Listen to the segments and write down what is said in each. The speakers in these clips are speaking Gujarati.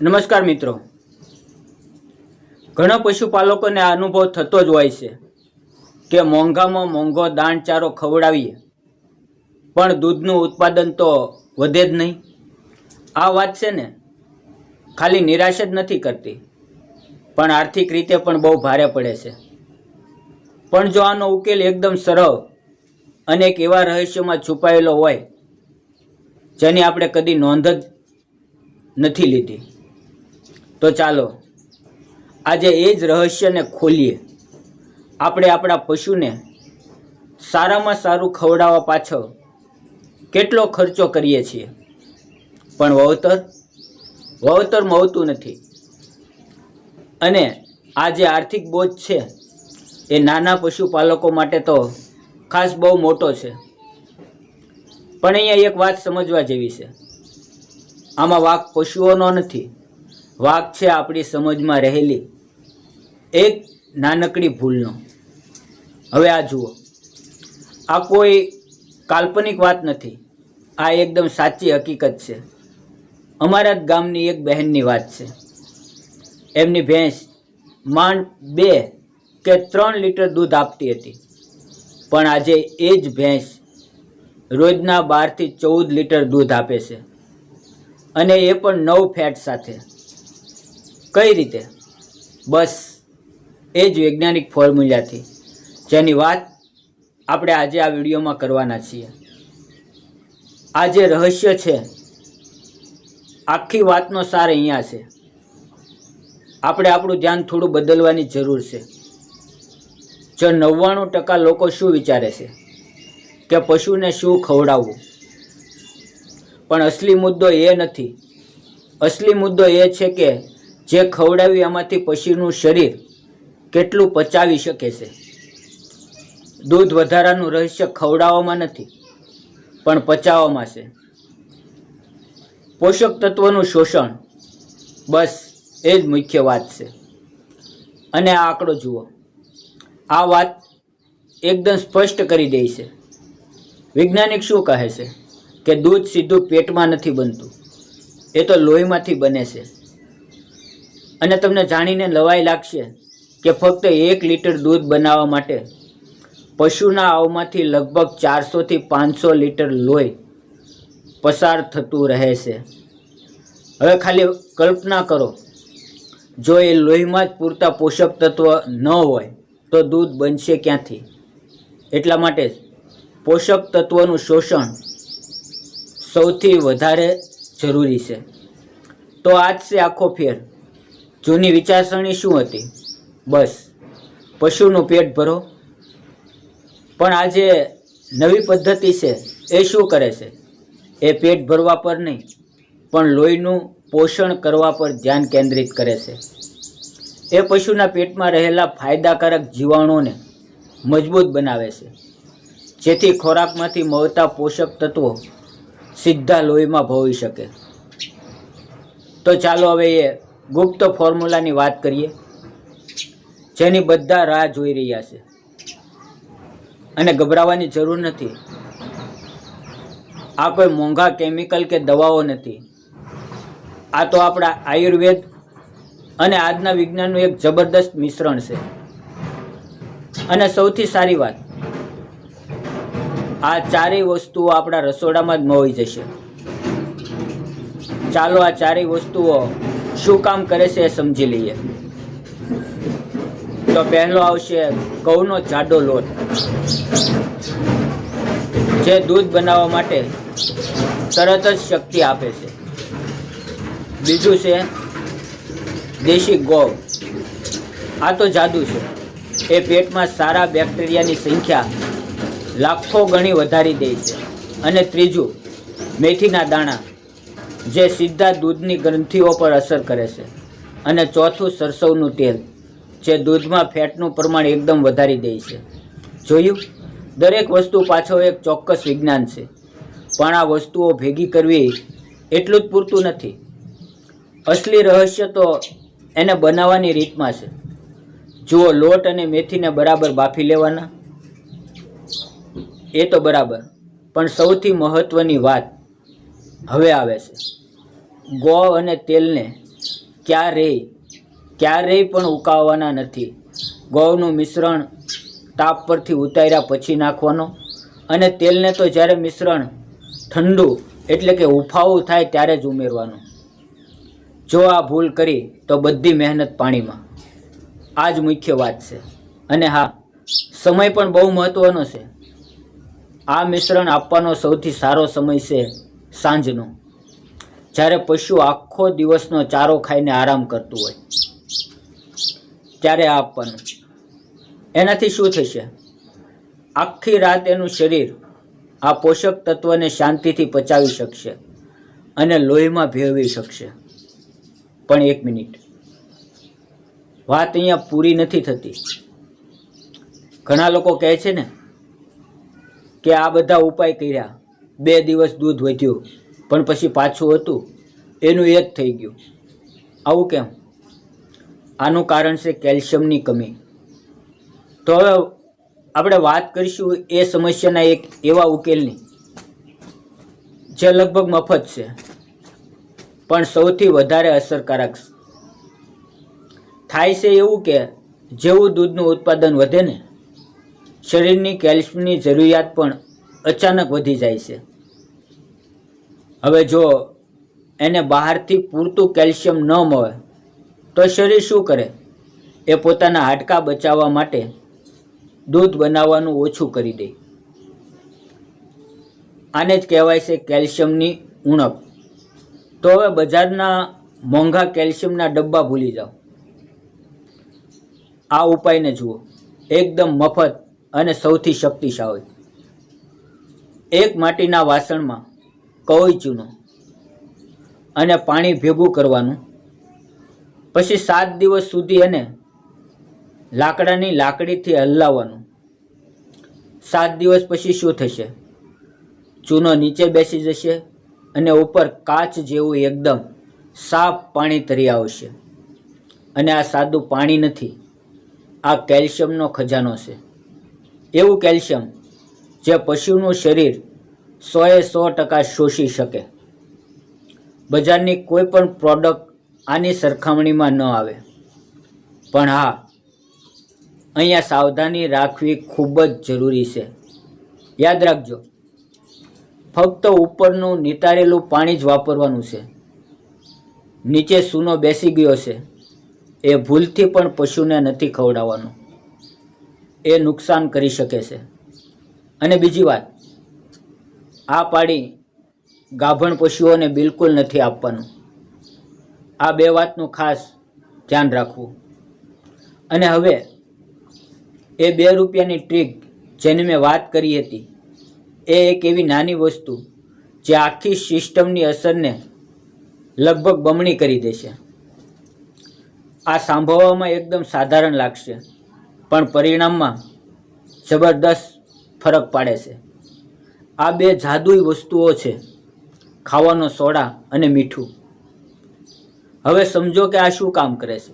નમસ્કાર મિત્રો, ઘણા પશુપાલકોને આ અનુભવ થતો જ હોય છે કે મોંઘામાં મોંઘો દાણ ચારો ખવડાવીએ પણ દૂધનું ઉત્પાદન તો વધે જ નહીં. આ વાત છે ને ખાલી નિરાશ જ નથી કરતી, પણ આર્થિક રીતે પણ બહુ ભારે પડે છે. પણ જો આનો ઉકેલ એકદમ સરળ અને એક એવા રહસ્યમાં છુપાયેલો હોય જેની આપણે કદી નોંધ જ નથી લીધી, તો ચાલો આજે એ જ રહસ્યને ખોલીએ. આપણે આપણા પશુને સારામાં સારું ખવડાવવા પાછળ કેટલો ખર્ચો કરીએ છીએ, પણ વળતર મળતું નથી. અને આ જે આર્થિક બોજ છે એ નાના પશુપાલકો માટે તો ખાસ બહુ મોટો છે. પણ અહીંયા એક વાત સમજવા જેવી છે. આમાં વાંક પશુઓનો નથી, વાંક છે આપણી સમજમાં રહેલી એક નાનકડી ભૂલનો. હવે આ જુઓ, આ કોઈ કાલ્પનિક વાત નથી, આ એકદમ સાચી હકીકત છે. અમારા જ ગામની એક બહેનની વાત છે. એમની ભેંસ માંડ 2 કે 3 લીટર દૂધ આપતી હતી, પણ આજે એ જ ભેંસ રોજના 12 થી 14 લીટર દૂધ આપે છે, અને એ પણ 9 ફેટ સાથે. કઈ રીતે? બસ એ જ વૈજ્ઞાનિક ફોર્મ્યુલાથી, જેની વાત આપણે આજે આ વિડીયોમાં કરવાના છીએ. આ જે રહસ્ય છે, આખી વાતનો સાર અહીંયા છે. આપણે આપણું ધ્યાન થોડું બદલવાની જરૂર છે. જો 99% લોકો શું વિચારે છે કે પશુને શું ખવડાવવું, પણ અસલી મુદ્દો એ નથી. અસલી મુદ્દો એ છે કે જે ખવડાવી એમાંથી પશુનું શરીર કેટલું પચાવી શકે છે. દૂધ વધારાનું રહસ્ય ખવડાવવામાં નથી, પણ પચાવવામાં છે. પોષક તત્વોનું શોષણ, બસ એ જ મુખ્ય વાત છે. અને આ આંકડો જુઓ, આ વાત એકદમ સ્પષ્ટ કરી દે છે. વૈજ્ઞાનિક શું કહે છે કે દૂધ સીધું પેટમાં નથી બનતું, એ તો લોહીમાંથી બને છે. અને તમને જાણીને નવાઈ લાગશે કે ફક્ત 1 લીટર દૂધ બનાવવા માટે પશુના આવમાંથી લગભગ 400 થી 500 લીટર લોહી પસાર થતું રહે છે. હવે ખાલી કલ્પના કરો, જો એ લોહીમાં જ પૂરતા પોષક તત્વ ન હોય તો દૂધ બનશે ક્યાંથી? એટલા માટે જ પોષક તત્વોનું શોષણ સૌથી વધારે જરૂરી છે. તો આજ છે આખો ફેર. જૂની વિચારસરણી શું હતી? બસ પશુનું પેટ ભરો. પણ આ જે નવી પદ્ધતિ છે એ શું કરે છે? એ પેટ ભરવા પર નહીં, પણ લોહીનું પોષણ કરવા પર ધ્યાન કેન્દ્રિત કરે છે. એ પશુના પેટમાં રહેલા ફાયદાકારક જીવાણુઓને મજબૂત બનાવે છે, જેથી ખોરાકમાંથી મળતા પોષક તત્વો સીધા લોહીમાં ભળી શકે. તો ચાલો હવે એ ગુપ્ત ફોર્મ્યુલાની વાત કરીએ, જેની બધા રાહ જોઈ રહ્યા છે. અને ગભરાવાની જરૂર નથી. આ કોઈ મોંઘા કેમિકલ કે દવાઓ નથી. આ તો આપણા આયુર્વેદ અને આજના વિજ્ઞાનનું એક જબરદસ્ત મિશ્રણ છે. અને સૌથી સારી વાત, આ ચારેય વસ્તુઓ આપણા રસોડામાં જ મળી જશે. ચાલો આ ચારેય વસ્તુઓ શું કામ કરે છે એ સમજી લઈએ. તો પહેલો આવશે ઘઉંનો જાડો લોટ, જે દૂધ બનાવવા માટે તરત જ શક્તિ આપે છે. બીજું છે દેશી ગોળ. આ તો જાદુ છે. એ પેટમાં સારા બેક્ટેરિયાની સંખ્યા લાખો ગણી વધારી દે છે. અને ત્રીજું મેથીના દાણા, જે સીધા દૂધની ગ્રંથિઓ પર અસર કરે છે. અને ચોથું સરસવનું તેલ, જે દૂધમાં ફેટનું પ્રમાણ એકદમ વધારી દે છે. જોયું? દરેક વસ્તુ પાછળ એક ચોક્કસ વિજ્ઞાન છે. પણ આ વસ્તુઓ ભેગી કરવી એટલું જ પૂરતું નથી. અસલી રહસ્ય તો એને બનાવવાની રીતમાં છે. જુઓ, લોટ અને મેથીને બરાબર બાફી લેવાના, એ તો બરાબર, પણ સૌથી મહત્વની વાત હવે આવે છે. ગોળ અને તેલને ક્યારેય પણ ઉકાળવાના નથી. ગોળનું મિશ્રણ તાપ પરથી ઉતાર્યા પછી નાખવાનો અને તેલને તો જ્યારે મિશ્રણ ઠંડુ એટલે કે હુંફાળું થાય ત્યારે જ ઉમેરવાનું. જો આ ભૂલ કરી તો બધી મહેનત પાણીમાં. આ જ મુખ્ય વાત છે. અને હા, સમય પણ બહુ મહત્વનો છે. આ મિશ્રણ આપવાનો સૌથી સારો સમય છે સાંજનો, જ્યારે પશુ આખો દિવસનો ચારો ખાઈને આરામ કરતું હોય ત્યારે આ આપવાનું. એનાથી શું થશે? આખી રાત એનું શરીર આ પોષક તત્વને શાંતિથી પચાવી શકશે અને લોહીમાં ભેળવી શકશે. પણ એક મિનિટ, વાત અહીંયા પૂરી નથી થતી. ઘણા લોકો કહે છે ને કે આ બધા ઉપાય કર્યા, 2 દિવસ દૂધ વધ્યું પણ પછી પાછું હતું એનું એ જ થઈ ગયું. આવું કેમ? આનું કારણ છે કેલ્શિયમની કમી. તો હવે આપણે વાત કરીશું એ સમસ્યાના એક એવા ઉકેલની જે લગભગ મફત છે પણ સૌથી વધારે અસરકારક થાય છે. એવું કે જેવું દૂધનું ઉત્પાદન વધે ને, શરીરની કેલ્શિયમની જરૂરિયાત પણ અચાનક વધી જાય છે. હવે જો એને બહારથી પૂરતું કેલ્શિયમ ન મળે તો શરીર શું કરે? એ પોતાના હાડકાં બચાવવા માટે દૂધ બનાવવાનું ઓછું કરી દે. આને જ કહેવાય છે કેલ્શિયમની ઉણપ. તો હવે બજારના મોંઘા કેલ્શિયમના ડબ્બા ભૂલી જાઓ. આ ઉપાયને જુઓ, એકદમ મફત અને સૌથી શક્તિશાળી. એક માટીના વાસણમાં કવોઈ ચૂનો અને પાણી ભેગું કરવાનું. પછી 7 દિવસ સુધી એને લાકડાની લાકડીથી હલાવવાનું. 7 દિવસ પછી શું થશે? ચૂનો નીચે બેસી જશે અને ઉપર કાચ જેવું એકદમ સાફ પાણી તરી આવશે. અને આ સાદું પાણી નથી, આ કેલ્શિયમનો ખજાનો છે. એવું કેલ્શિયમ જે પશુનું શરીર 100% શોષી શકે. બજારની કોઈ પણ પ્રોડક્ટ આની સરખામણીમાં ન આવે. પણ હા, અહીંયા સાવધાની રાખવી ખૂબ જ જરૂરી છે. યાદ રાખજો, ફક્ત ઉપરનું નિતારેલું પાણી જ વાપરવાનું છે. નીચે સૂનો બેસી ગયો છે એ ભૂલથી પણ પશુને નથી ખવડાવવાનું. એ નુકસાન કરી શકે છે. અને બીજી વાત, આ પાણી ગાભણ પશુઓને બિલકુલ નથી આપવાનું. આ 2 વાતનું ખાસ ધ્યાન રાખવું. અને હવે એ 2 રૂપિયાની ટ્રીક જેની મેં વાત કરી હતી, એ એક એવી નાની વસ્તુ જે આખી સિસ્ટમની અસરને લગભગ બમણી કરી દેશે. આ સાંભળવામાં એકદમ સાધારણ લાગશે પણ પરિણામમાં જબરદસ્ત ફરક પાડે છે. આ 2 જાદુઈ વસ્તુઓ છે ખાવાનો સોડા અને મીઠું. હવે સમજો કે આ શું કામ કરે છે.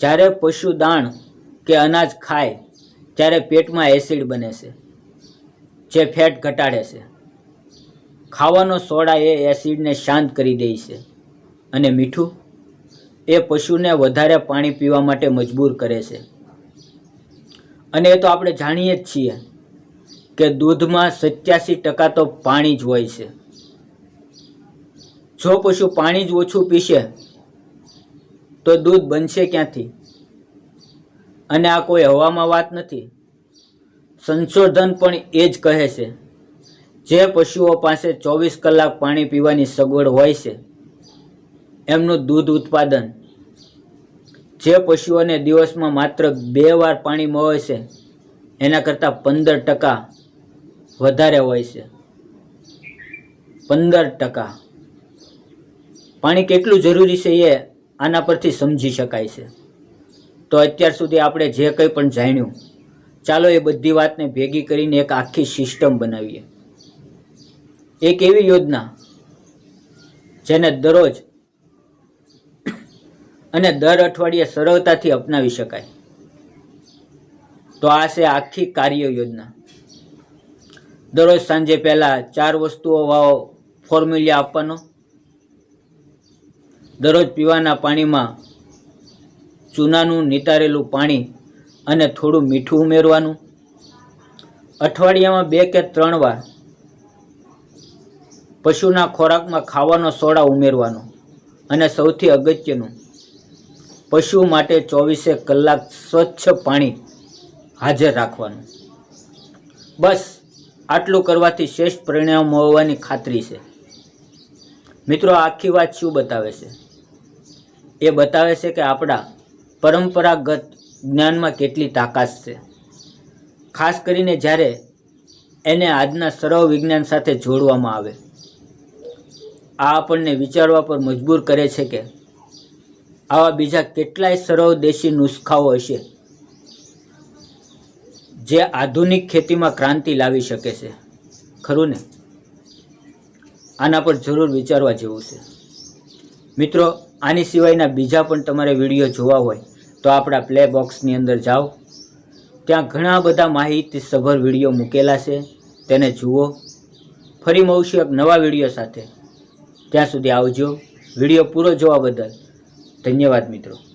જ્યારે પશુ દાણ કે અનાજ ખાય ત્યારે પેટમાં એસિડ બને છે જે ફેટ ઘટાડે છે. ખાવાનો સોડા એ એસિડને શાંત કરી દે છે અને મીઠું એ પશુને વધારે પાણી પીવા માટે મજબૂર કરે છે. અને એ તો આપણે જાણીએ જ છીએ કે દૂધમાં 87% તો પાણી જ હોય છે. જો પશુ પાણી જ ઓછું પીશે તો દૂધ બનશે ક્યાંથી? અને આ કોઈ હવામાં વાત નથી. સંશોધન પણ એ જ કહે છે. જે પશુઓ પાસે 24 કલાક પાણી પીવાની સગવડ હોય છે એમનું દૂધ ઉત્પાદન જે પશુઓને દિવસમાં માત્ર 2 વાર પાણી મળે છે એના કરતાં 15% વધારે હોય છે. 15%. પાણી કેટલું જરૂરી છે એ આના પરથી સમજી શકાય છે. તો અત્યાર સુધી આપણે જે કંઈ પણ જાણ્યું, ચાલો એ બધી વાતને ભેગી કરીને એક આખી સિસ્ટમ બનાવીએ. એક એવી યોજના જેને દરરોજ અને દર અઠવાડિયે સરળતાથી અપનાવી શકાય. તો આ છે આખી કાર્ય યોજના. દરરોજ સાંજે પહેલાં 4 વસ્તુઓ વાળો ફોર્મ્યુલા આપવાનો. દરરોજ પીવાના પાણીમાં ચૂનાનું નિતારેલું પાણી અને થોડું મીઠું ઉમેરવાનું. અઠવાડિયામાં 2 કે 3 વાર પશુના ખોરાકમાં ખાવાનો સોડા ઉમેરવાનો. અને સૌથી અગત્યનું, પશુ માટે 24 કલાક સ્વચ્છ પાણી હાજર રાખવાનું. બસ આટલું કરવાથી શ્રેષ્ઠ પરિણામ મળવાની ખાતરી છે. મિત્રો, આખી વાત શું બતાવે છે? એ બતાવે છે કે આપણા પરંપરાગત જ્ઞાનમાં કેટલી તાકાત છે, ખાસ કરીને જ્યારે એને આજના સરળ વિજ્ઞાન સાથે જોડવામાં આવે. આ આપણને વિચારવા પર મજબૂર કરે છે કે આવા બીજા કેટલાય સરળ દેશી નુસ્ખાઓ હશે જે આધુનિક ખેતીમાં ક્રાંતિ લાવી શકે છે. ખરું ને? આના પર જરૂર વિચારવા જેવું છે. મિત્રો, આની સિવાયના બીજા પણ તમારે વિડીયો જોવા હોય તો આપણા પ્લે બોક્સની અંદર જાઓ. ત્યાં ઘણા બધા માહિતીસભર વિડીયો મૂકેલા છે, તેને જુઓ. ફરી મળશું એક નવા વિડીયો સાથે. ત્યાં સુધી આવજો. વિડીયો પૂરો જોવા બદલ ધન્યવાદ મિત્રો.